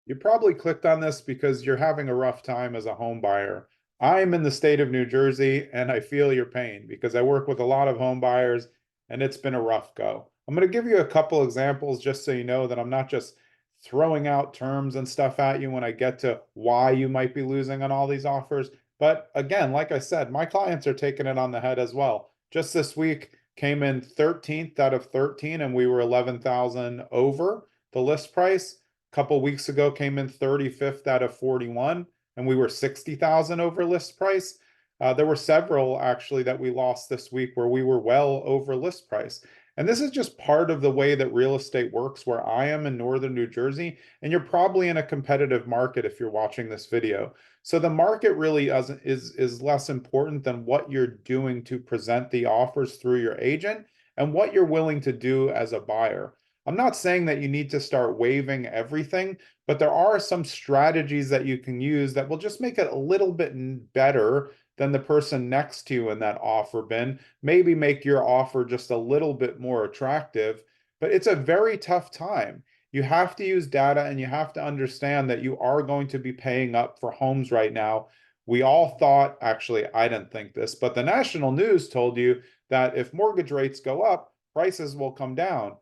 You probably clicked on this because you're having a rough time as a home buyer. I'm in the state of New Jersey and I feel your pain because I work with a lot of home buyers and it's been a rough go. I'm going to give you a couple examples just so you know that I'm not just throwing out terms and stuff at you when I get to why you might be losing on all these offers. But again, like I said, my clients are taking it on the head as well. Just this week came in 13th out of 13 and we were 11,000 over the list price. Couple weeks ago came in 35th out of 41 and we were 60,000 over list price. There were several actually that we lost this week where we were well over list price. And this is just part of the way that real estate works where I am in northern New Jersey, and you're probably in a competitive market if you're watching this video. So the market really is less important than what you're doing to present the offers through your agent and what you're willing to do as a buyer. I'm not saying that you need to start waiving everything, but there are some strategies that you can use that will just make it a little bit better than the person next to you in that offer bin. Maybe make your offer just a little bit more attractive, but it's a very tough time. You have to use data and you have to understand that you are going to be paying up for homes right now. We all thought, actually, I didn't think this, but the national news told you that if mortgage rates go up, prices will come down.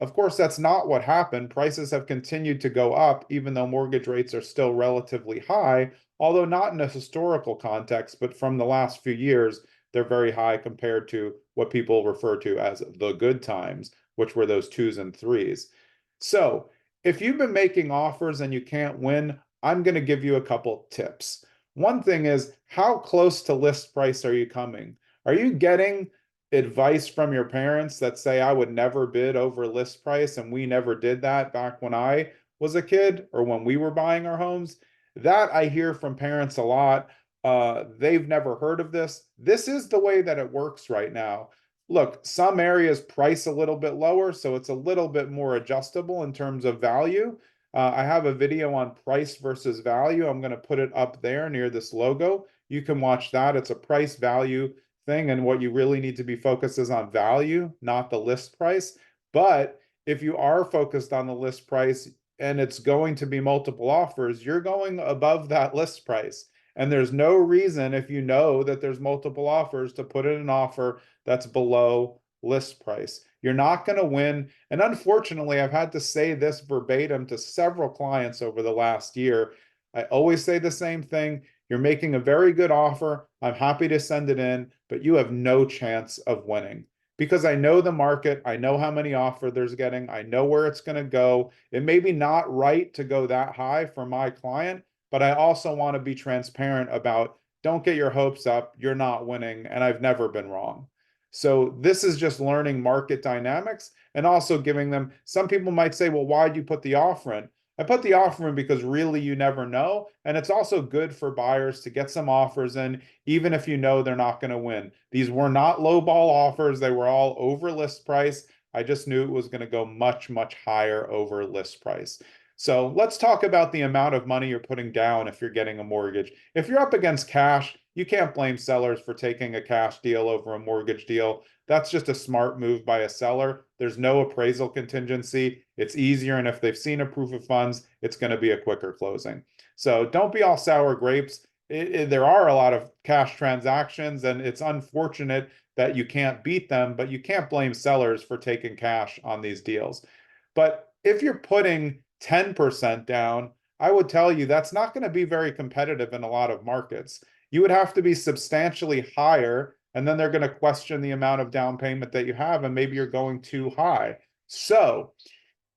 Of course, that's not what happened. Prices have continued to go up, even though mortgage rates are still relatively high, although not in a historical context, but from the last few years, they're very high compared to what people refer to as the good times, which were those twos and threes. So if you've been making offers and you can't win, I'm going to give you a couple tips. One thing is, how close to list price are you coming? Are you getting advice from your parents that say I would never bid over list price and we never did that back when I was a kid or when we were buying our homes? That I hear from parents a lot. They've never heard of this. This is the way that it works right now. Look, some areas price a little bit lower, so it's a little bit more adjustable in terms of value. I have a video on price versus value. I'm going to put it up there near this logo. You can watch that. It's a price value thing, and what you really need to be focused is on value, not the list price. But if you are focused on the list price and it's going to be multiple offers, you're going above that list price. And there's no reason, if you know that there's multiple offers, to put in an offer that's below list price. You're not going to win. And unfortunately, I've had to say this verbatim to several clients over the last year. I always say the same thing. You're making a very good offer. I'm happy to send it in, but you have no chance of winning because I know the market. I know how many offers there's getting. I know where it's going to go. It may be not right to go that high for my client, but I also want to be transparent about don't get your hopes up. You're not winning, and I've never been wrong. So this is just learning market dynamics and also giving them, some people might say, well, why'd you put the offer in? I put the offer in because really you never know. And it's also good for buyers to get some offers in, even if you know they're not going to win. These were not low ball offers. They were all over list price. I just knew it was going to go much, much higher over list price. So let's talk about the amount of money you're putting down if you're getting a mortgage. If you're up against cash, you can't blame sellers for taking a cash deal over a mortgage deal. That's just a smart move by a seller. There's no appraisal contingency. It's easier. And if they've seen a proof of funds, it's going to be a quicker closing. So don't be all sour grapes. There are a lot of cash transactions, and it's unfortunate that you can't beat them, but you can't blame sellers for taking cash on these deals. But if you're putting 10% down, I would tell you that's not going to be very competitive in a lot of markets. You would have to be substantially higher, and then they're going to question the amount of down payment that you have, and maybe you're going too high. So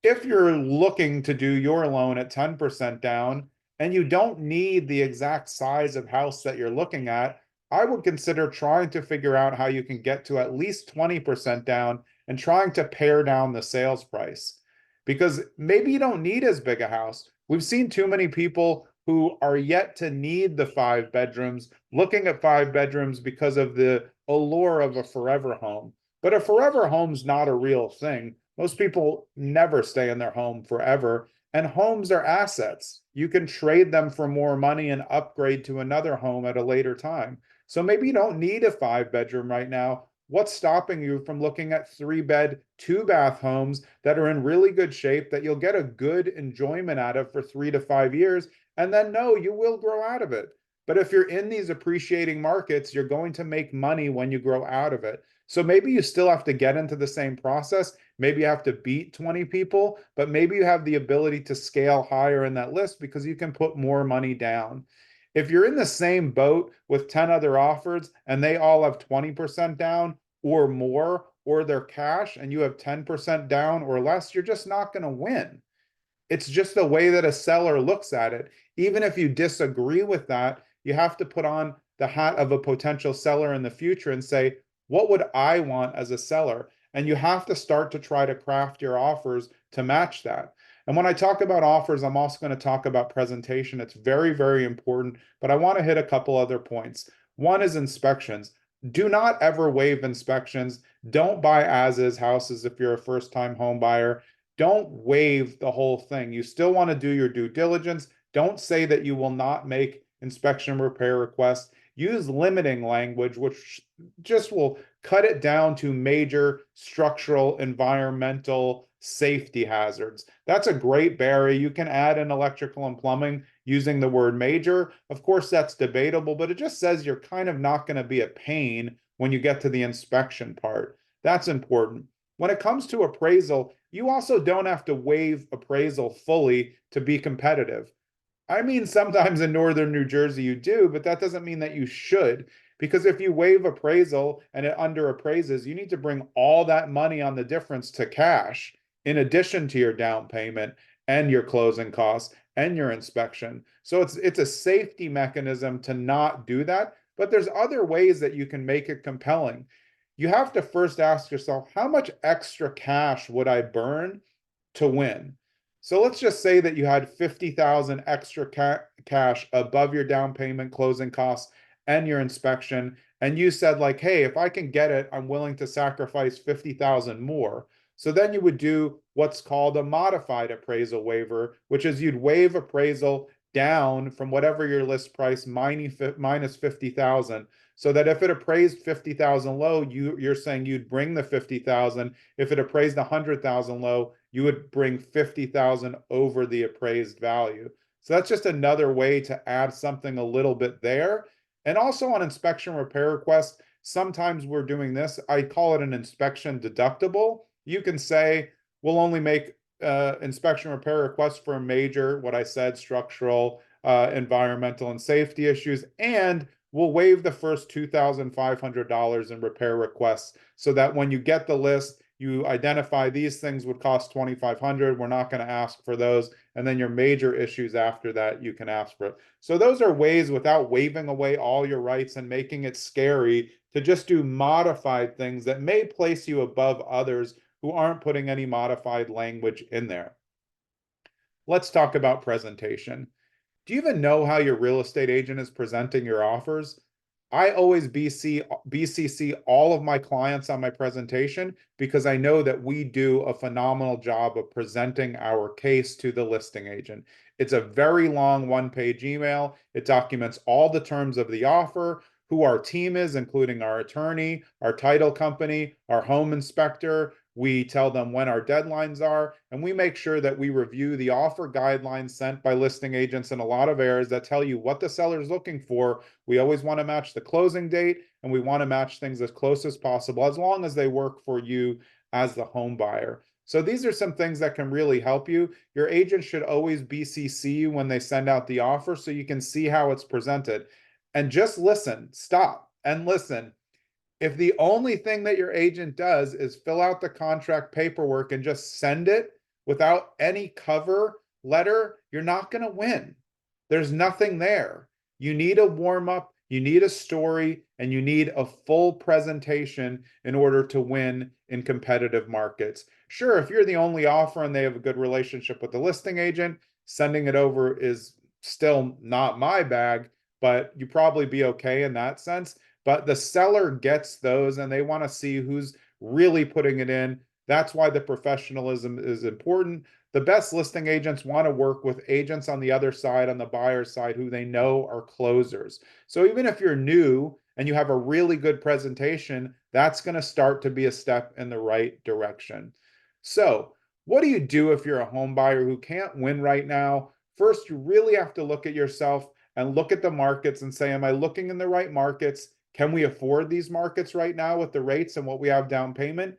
if you're looking to do your loan at 10% down and you don't need the exact size of house that you're looking at, I would consider trying to figure out how you can get to at least 20% down and trying to pare down the sales price. Because maybe you don't need as big a house. We've seen too many people who are yet to need the 5 bedrooms, looking at 5 bedrooms because of the allure of a forever home. But a forever home's not a real thing. Most people never stay in their home forever, and homes are assets. You can trade them for more money and upgrade to another home at a later time. So maybe you don't need a 5 bedroom right now. What's stopping you from looking at 3-bed, 2-bath homes that are in really good shape that you'll get a good enjoyment out of for 3 to 5 years? And then, no, you will grow out of it. But if you're in these appreciating markets, you're going to make money when you grow out of it. So maybe you still have to get into the same process. Maybe you have to beat 20 people, but maybe you have the ability to scale higher in that list because you can put more money down. If you're in the same boat with 10 other offers and they all have 20% down or more, or they're cash and you have 10% down or less, you're just not going to win. It's just the way that a seller looks at it. Even if you disagree with that, you have to put on the hat of a potential seller in the future and say, what would I want as a seller? And you have to start to try to craft your offers to match that. And when I talk about offers, I'm also going to talk about presentation. It's very, very important, but I want to hit a couple other points. One is inspections. Do not ever waive inspections. Don't buy as is houses if you're a first time home buyer. Don't waive the whole thing. You still want to do your due diligence. Don't say that you will not make inspection repair requests. Use limiting language, which just will cut it down to major structural, environmental, safety hazards. That's a great barrier. You can add in electrical and plumbing using the word major. Of course, that's debatable, but it just says you're kind of not going to be a pain when you get to the inspection part. That's important. When it comes to appraisal, you also don't have to waive appraisal fully to be competitive. I mean, sometimes in northern New Jersey you do, but that doesn't mean that you should. Because if you waive appraisal and it under appraises, you need to bring all that money on the difference to cash in addition to your down payment and your closing costs and your inspection. So it's a safety mechanism to not do that. But there's other ways that you can make it compelling. You have to first ask yourself, how much extra cash would I burn to win? So let's just say that you had 50,000 extra cash above your down payment, closing costs, and your inspection, and you said like, "Hey, if I can get it, I'm willing to sacrifice 50,000 more." So then you would do what's called a modified appraisal waiver, which is you'd waive appraisal down from whatever your list price minus 50,000, so that if it appraised 50,000 low, you're saying you'd bring the 50,000. If it appraised 100,000 low, you would bring 50,000 over the appraised value. So that's just another way to add something a little bit there. And also on inspection repair requests, sometimes we're doing this. I call it an inspection deductible. You can say, we'll only make inspection repair requests for a major, what I said, structural, environmental, and safety issues, and we'll waive the first $2,500 in repair requests so that when you get the list, you identify these things would cost 2,500. We're not going to ask for those. And then your major issues after that, you can ask for it. So those are ways without waiving away all your rights and making it scary to just do modified things that may place you above others who aren't putting any modified language in there. Let's talk about presentation. Do you even know how your real estate agent is presenting your offers? I always BCC all of my clients on my presentation because I know that we do a phenomenal job of presenting our case to the listing agent. It's a very long one-page email. It documents all the terms of the offer, who our team is, including our attorney, our title company, our home inspector. We tell them when our deadlines are, and we make sure that we review the offer guidelines sent by listing agents in a lot of areas that tell you what the seller is looking for. We always want to match the closing date, and we want to match things as close as possible, as long as they work for you as the home buyer. So these are some things that can really help you. Your agent should always BCC you when they send out the offer so you can see how it's presented. And just listen, stop and listen. If the only thing that your agent does is fill out the contract paperwork and just send it without any cover letter, you're not going to win. There's nothing there. You need a warm up, you need a story, and you need a full presentation in order to win in competitive markets. Sure, if you're the only offer and they have a good relationship with the listing agent, sending it over is still not my bag, but you probably be okay in that sense. But the seller gets those and they want to see who's really putting it in. That's why the professionalism is important. The best listing agents want to work with agents on the other side, on the buyer side, who they know are closers. So even if you're new and you have a really good presentation, that's going to start to be a step in the right direction. So, what do you do if you're a home buyer who can't win right now? First, you really have to look at yourself and look at the markets and say, am I looking in the right markets? Can we afford these markets right now with the rates and what we have down payment?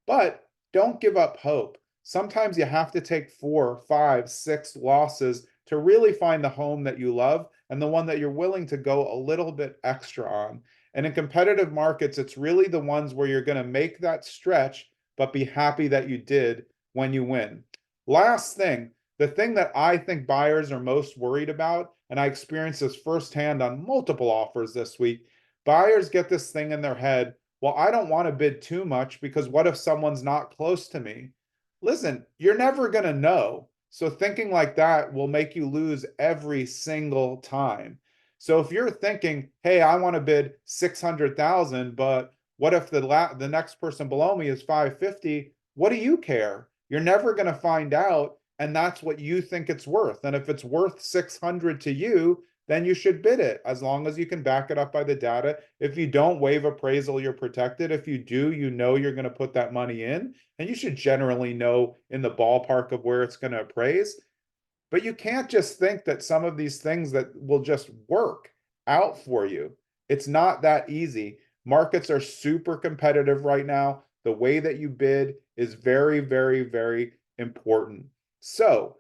But don't give up hope. Sometimes you have to take 4, 5, 6 losses to really find the home that you love and the one that you're willing to go a little bit extra on. And in competitive markets, it's really the ones where you're going to make that stretch, but be happy that you did when you win. Last thing, the thing that I think buyers are most worried about, and I experienced this firsthand on multiple offers this week, buyers get this thing in their head, well, I don't want to bid too much because what if someone's not close to me? Listen, you're never going to know. So thinking like that will make you lose every single time. So if you're thinking, hey, I want to bid 600,000, but what if the next person below me is 550? What do you care? You're never going to find out, and that's what you think it's worth. And if it's worth 600 to you, then you should bid it as long as you can back it up by the data. If you don't waive appraisal, you're protected. If you do, you know you're going to put that money in, and you should generally know in the ballpark of where it's going to appraise. But you can't just think that some of these things that will just work out for you. It's not that easy. Markets are super competitive right now. The way that you bid is very, very, very important. So,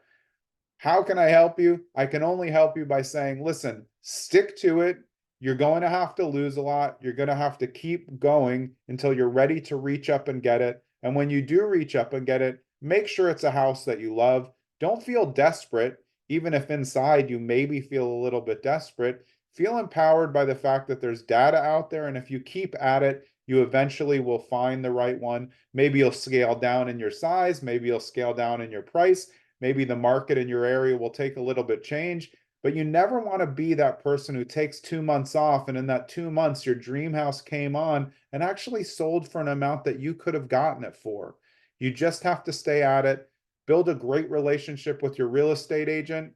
how can I help you? I can only help you by saying, listen, stick to it. You're going to have to lose a lot. You're going to have to keep going until you're ready to reach up and get it. And when you do reach up and get it, make sure it's a house that you love. Don't feel desperate, even if inside you maybe feel a little bit desperate. Feel empowered by the fact that there's data out there. And if you keep at it, you eventually will find the right one. Maybe you'll scale down in your size. Maybe you'll scale down in your price. Maybe the market in your area will take a little bit change, but you never want to be that person who takes 2 months off and in that 2 months your dream house came on and actually sold for an amount that you could have gotten it for. You just have to stay at it, build a great relationship with your real estate agent.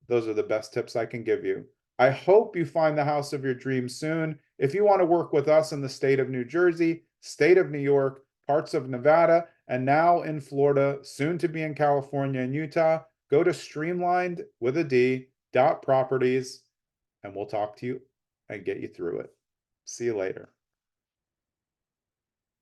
Those are the best tips I can give you. I hope you find the house of your dreams soon. If you want to work with us in the state of New Jersey, state of New York, parts of Nevada, and now in Florida, soon to be in California and Utah, go to streamlined with a D dot properties, and we'll talk to you and get you through it. See you later.